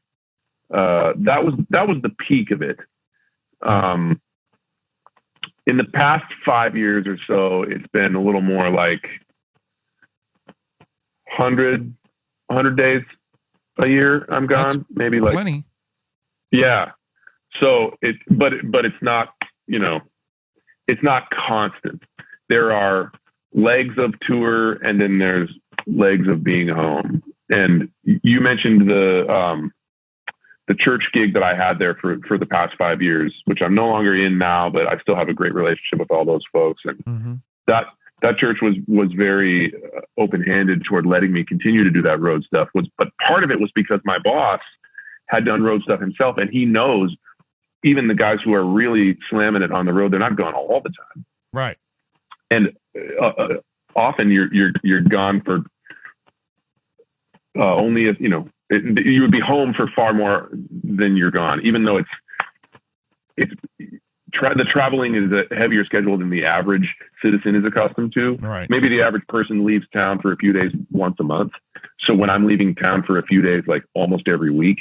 That was the peak of it. In the past 5 years or so, it's been a little more like 100 days a year I'm gone. That's maybe plenty. Yeah. So but it's not, it's not constant. There are legs of tour and then there's legs of being home. And you mentioned the church gig that I had there for the past 5 years, which I'm no longer in now, but I still have a great relationship with all those folks. And that church was very open-handed toward letting me continue to do that road stuff. But part of it was because my boss had done road stuff himself, and he knows even the guys who are really slamming it on the road, they're not gone all the time. Right. And often you're gone for only if you would be home for far more than you're gone, even though it's the traveling is a heavier schedule than the average citizen is accustomed to. Right. Maybe the average person leaves town for a few days once a month. So when I'm leaving town for a few days, like almost every week,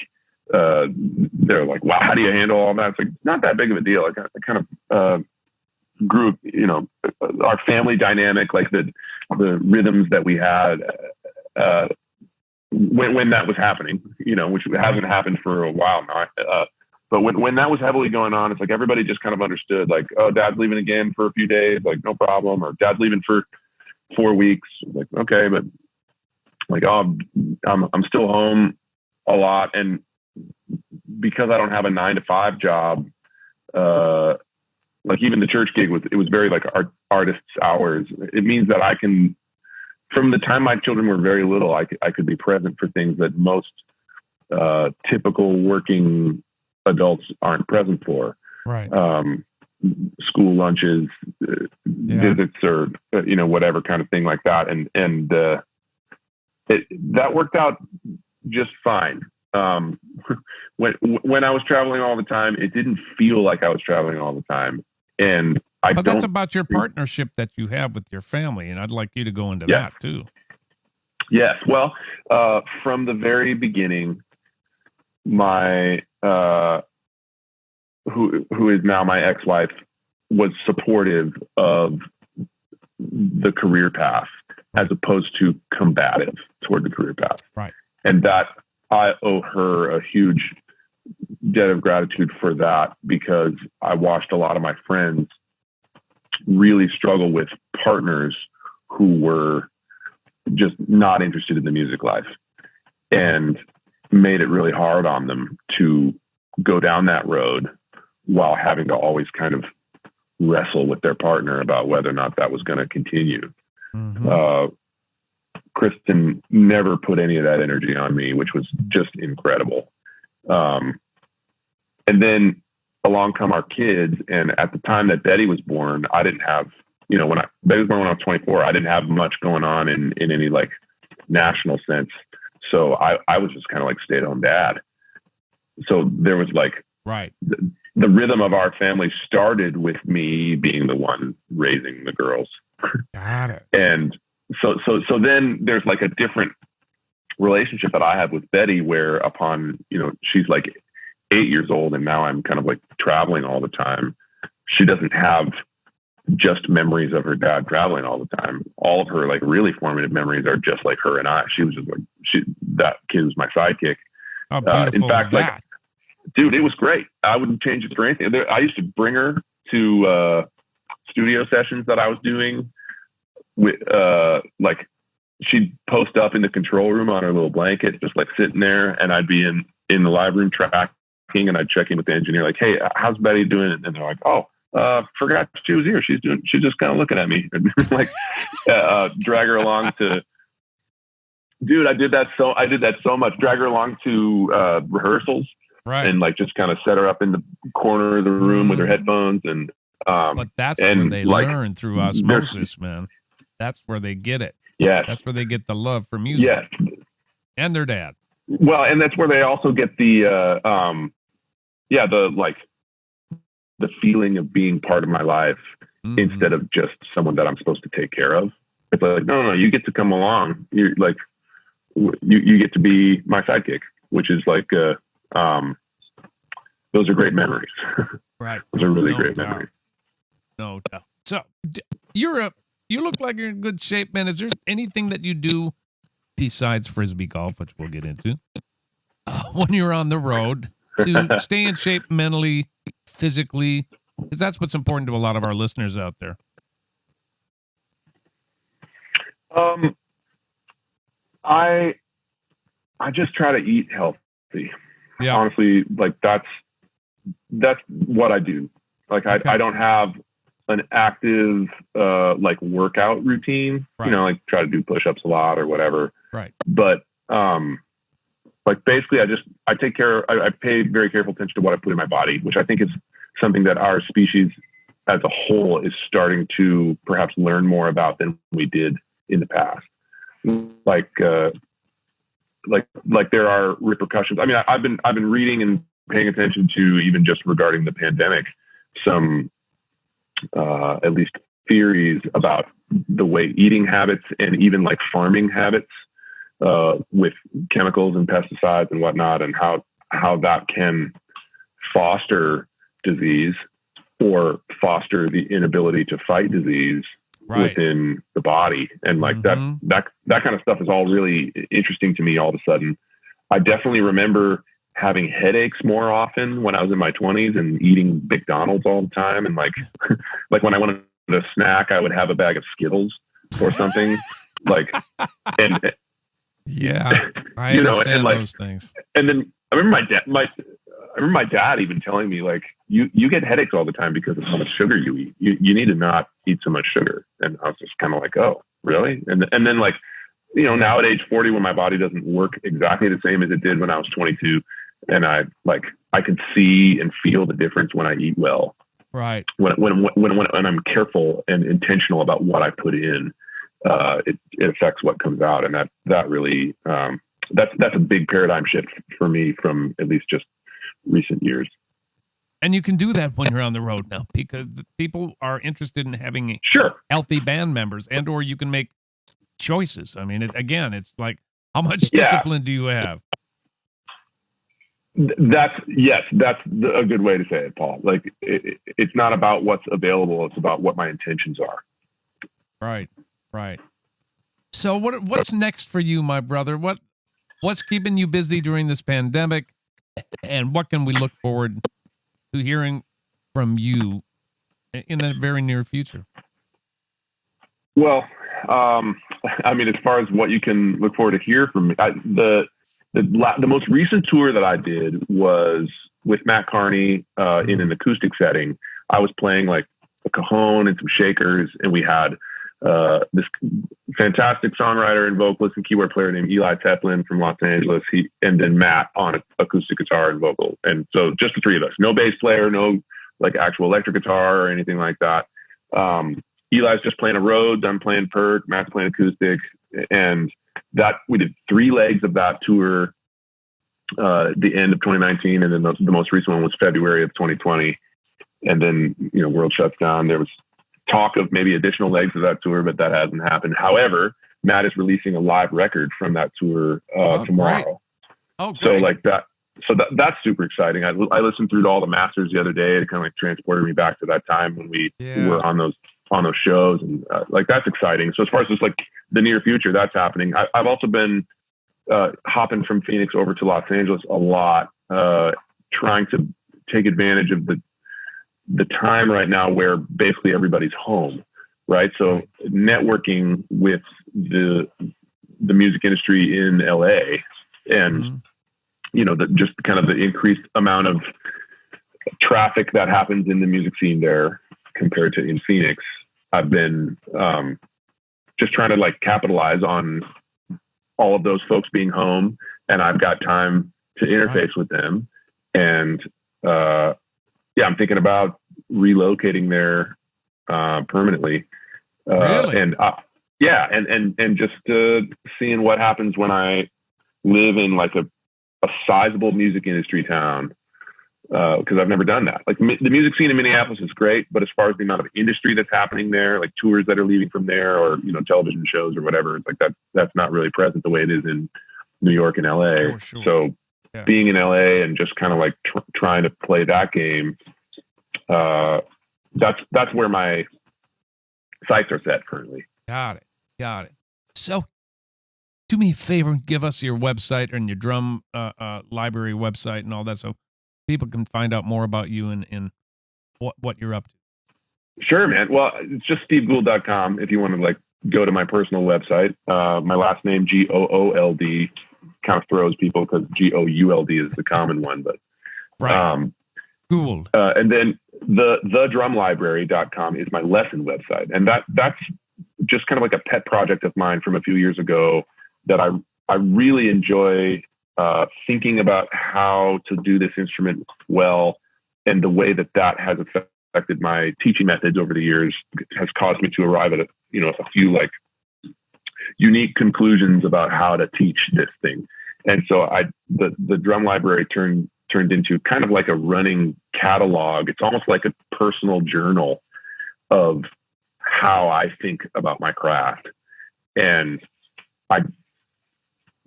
they're like, wow, how do you handle all that? It's like, not that big of a deal. I kind of grew, our family dynamic, like the rhythms that we had when that was happening, which hasn't happened for a while now. But when that was heavily going on, it's like everybody just kind of understood, like, oh, Dad's leaving again for a few days, like no problem, or Dad's leaving for 4 weeks, like okay, but like, oh, I'm still home a lot, and because I don't have a 9-to-5 job, like even the church gig it was very like artist's hours. It means that I can, from the time my children were very little, I could be present for things that most typical working adults aren't present for. Right. School lunches, visits, or whatever kind of thing like that, and that worked out just fine. When I was traveling all the time, it didn't feel like I was traveling all the time, and but that's about your partnership that you have with your family, and I'd like you to go into that too. Yes. Well, from the very beginning, my who is now my ex-wife was supportive of the career path as opposed to combative toward the career path. Right. And that I owe her a huge debt of gratitude for that, because I watched a lot of my friends really struggle with partners who were just not interested in the music life, and made it really hard on them to go down that road while having to always kind of wrestle with their partner about whether or not that was going to continue. Mm-hmm. Kristen never put any of that energy on me, which was just incredible. And then along come our kids. And at the time that Betty was born, I didn't have, Betty was born when I was 24, I didn't have much going on in any like national sense. So I was just kind of like stay-at-home dad. So there was like, right. The rhythm of our family started with me being the one raising the girls. Got it. And so then there's like a different relationship that I have with Betty, where upon, she's like 8 years old, and now I'm kind of like traveling all the time. She doesn't have just memories of her dad traveling all the time. All of her like really formative memories are just like her and I. She was just like, that kid was my sidekick. How beautiful in fact, is that? Like, dude, it was great. I wouldn't change it for anything. I used to bring her to studio sessions that I was doing. With like, she'd post up in the control room on her little blanket, just like sitting there, and I'd be in the live room tracking, and I'd check in with the engineer, like, "Hey, how's Betty doing?" And they're like, "Oh, forgot she was here. She's just kind of looking at me." And like, drag her along to. Dude, I did that so much. Drag her along to rehearsals. Right. And like just kind of set her up in the corner of the room with her headphones, and but that's where they learn through osmosis, man. That's where they get it. Yeah. That's where they get the love for music. Yeah. And their dad. Well, and that's where they also get the the feeling of being part of my life, mm-hmm. instead of just someone that I'm supposed to take care of. It's like, no, you get to come along. You're like, you get to be my sidekick, which is like, those are great memories. Right. Those are really great memories. No doubt. So you look like you're in good shape, man. Is there anything that you do besides Frisbee golf, which we'll get into, when you're on the road to stay in shape mentally, physically? Because that's what's important to a lot of our listeners out there. I just try to eat healthy. Yeah. Honestly, like that's what I do. Like I don't have an active like workout routine, right. Like try to do push-ups a lot or whatever. Right. But like basically I take care, I pay very careful attention to what I put in my body, which I think is something that our species as a whole is starting to perhaps learn more about than we did in the past. Like there are repercussions. I mean, I've been reading and paying attention to, even just regarding the pandemic, some at least theories about the way eating habits and even like farming habits with chemicals and pesticides and whatnot, and how that can foster disease or foster the inability to fight disease within the body. And like that kind of stuff is all really interesting to me all of a sudden. I definitely remember having headaches more often when I was in my 20s and eating McDonald's all the time. And like, like when I wanted a snack, I would have a bag of Skittles or something. Like, and yeah, I understand and like, those things. And then I remember my dad even telling me, like, you get headaches all the time because of how much sugar you eat. You need to not eat so much sugar. And I was just kind of like, oh, really? And then like, now at age 40, when my body doesn't work exactly the same as it did when I was 22, and I can see and feel the difference when I eat well. Right. When I'm careful and intentional about what I put in, it affects what comes out. And that really, that's a big paradigm shift for me from at least just recent years. And you can do that when you're on the road now, because people are interested in having healthy band members, and or you can make choices. I mean, it's like, how much discipline do you have? That's a good way to say it, Paul. Like, it's not about what's available. It's about what my intentions are. Right. So what's next for you, my brother? What's keeping you busy during this pandemic, and what can we look forward to hearing from you in the very near future? Well, I mean, as far as what you can look forward to hear from me, the most recent tour that I did was with Matt Carney in an acoustic setting. I was playing like a cajon and some shakers, and we had this fantastic songwriter and vocalist and keyboard player named Eli Teplin from Los Angeles. And then Matt on acoustic guitar and vocal. And so just the three of us, no bass player, no like actual electric guitar or anything like that. Eli's just playing a Rhodes, I'm playing Pert, Matt's playing acoustic. And that we did 3 legs of that tour the end of 2019. And then the most recent one was February of 2020. And then, world shuts down. There was talk of maybe additional legs of that tour, but that hasn't happened. However, Matt is releasing a live record from that tour tomorrow. Great. Oh, great. So like that. So that's super exciting. I listened through to all the masters the other day. It kind of like transported me back to that time when we were on those shows, and like that's exciting. So as far as just like the near future, that's happening. I've also been hopping from Phoenix over to Los Angeles a lot, trying to take advantage of the time right now where basically everybody's home, right? So networking with the music industry in LA, and just kind of the increased amount of traffic that happens in the music scene there compared to in Phoenix. I've been just trying to like capitalize on all of those folks being home, and I've got time to interface with them. And I'm thinking about relocating there permanently. Really? And just seeing what happens when I live in like a sizable music industry town, because I've never done that. Like the music scene in Minneapolis is great, but as far as the amount of industry that's happening there, like tours that are leaving from there, or television shows or whatever, it's like that's not really present the way it is in New York and LA. Oh, sure. So being in LA and just kind of like trying to play that game, that's where my sights are set currently. Got it. So do me a favor and give us your website and your drum library website and all that, so people can find out more about you and what you're up to. Sure, man. Well, it's just stevegould.com if you want to like go to my personal website. My last name, Goold, kind of throws people because Gould is the common one, but Goold. And then thedrumlibrary.com is my lesson website. And that's just kind of like a pet project of mine from a few years ago that I really enjoy thinking about how to do this instrument well, and the way that has affected my teaching methods over the years has caused me to arrive at a few like unique conclusions about how to teach this thing. And so the drum library turned turned into kind of like a running catalog. It's almost like a personal journal of how I think about my craft. And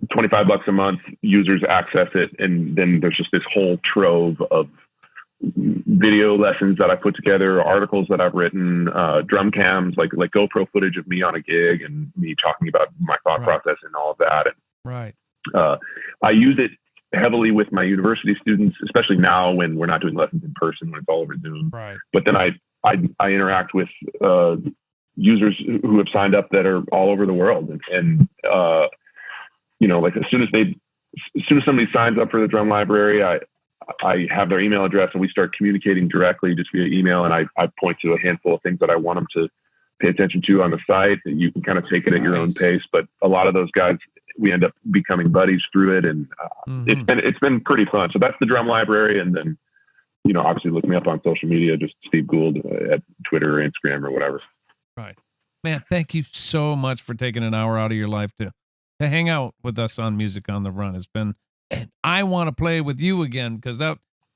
$25 a month, users access it. And then there's just this whole trove of video lessons that I put together, articles that I've written, drum cams, like GoPro footage of me on a gig and me talking about my thought process and all of that. And, I use it heavily with my university students, especially now when we're not doing lessons in person, when it's all over Zoom. Right. But then I interact with users who have signed up that are all over the world, and you know, like as soon as somebody signs up for the drum library, I have their email address and we start communicating directly just via email. And I point to a handful of things that I want them to pay attention to on the site. And you can kind of take it at your own pace. But a lot of those guys, we end up becoming buddies through it. And it's been pretty fun. So that's the drum library. And then, you know, obviously look me up on social media, just Steve Goold at Twitter or Instagram or whatever. Right. Man, thank you so much for taking an hour out of your life to hang out with us on Music on the Run. It's been, and I want to play with you again, because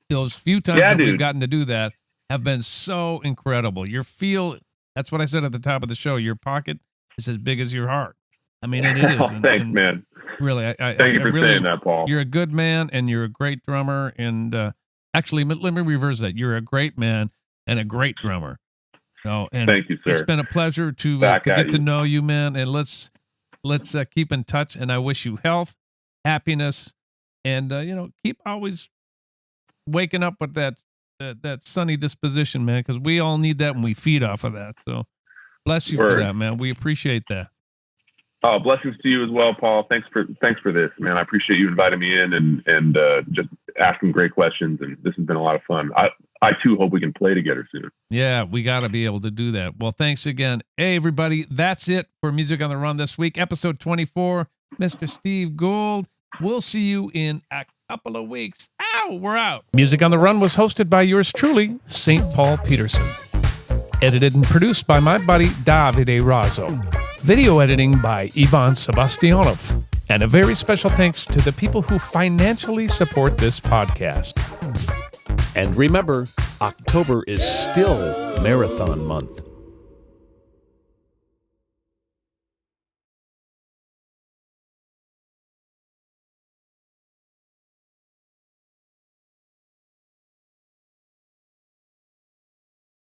those few times that we've gotten to do that have been so incredible. That's what I said at the top of the show. Your pocket is as big as your heart. I mean, and it is. Thanks, man. Really, thank you for saying that, Paul. You're a good man, and you're a great drummer. And actually, let me reverse that. You're a great man and a great drummer. So, and thank you, sir. It's been a pleasure to get to know you, man. And let's keep in touch. And I wish you health, happiness, and you know, keep always waking up with that sunny disposition, man, because we all need that when we feed off of that. So bless you for that, man. We appreciate that. Oh, blessings to you as well, Paul. Thanks for this, man. I appreciate you inviting me in and just asking great questions. And this has been a lot of fun. I too hope we can play together soon. Yeah, we got to be able to do that. Well, thanks again. Hey, everybody, that's it for Music on the Run this week, episode 24. Mr. Steve Goold. We'll see you in a couple of weeks. Ow, we're out. Music on the Run was hosted by yours truly, St. Paul Peterson. Edited and produced by my buddy Davide Raso. Video editing by Ivan Sebastianov. And a very special thanks to the people who financially support this podcast. And remember, October is still Marathon Month.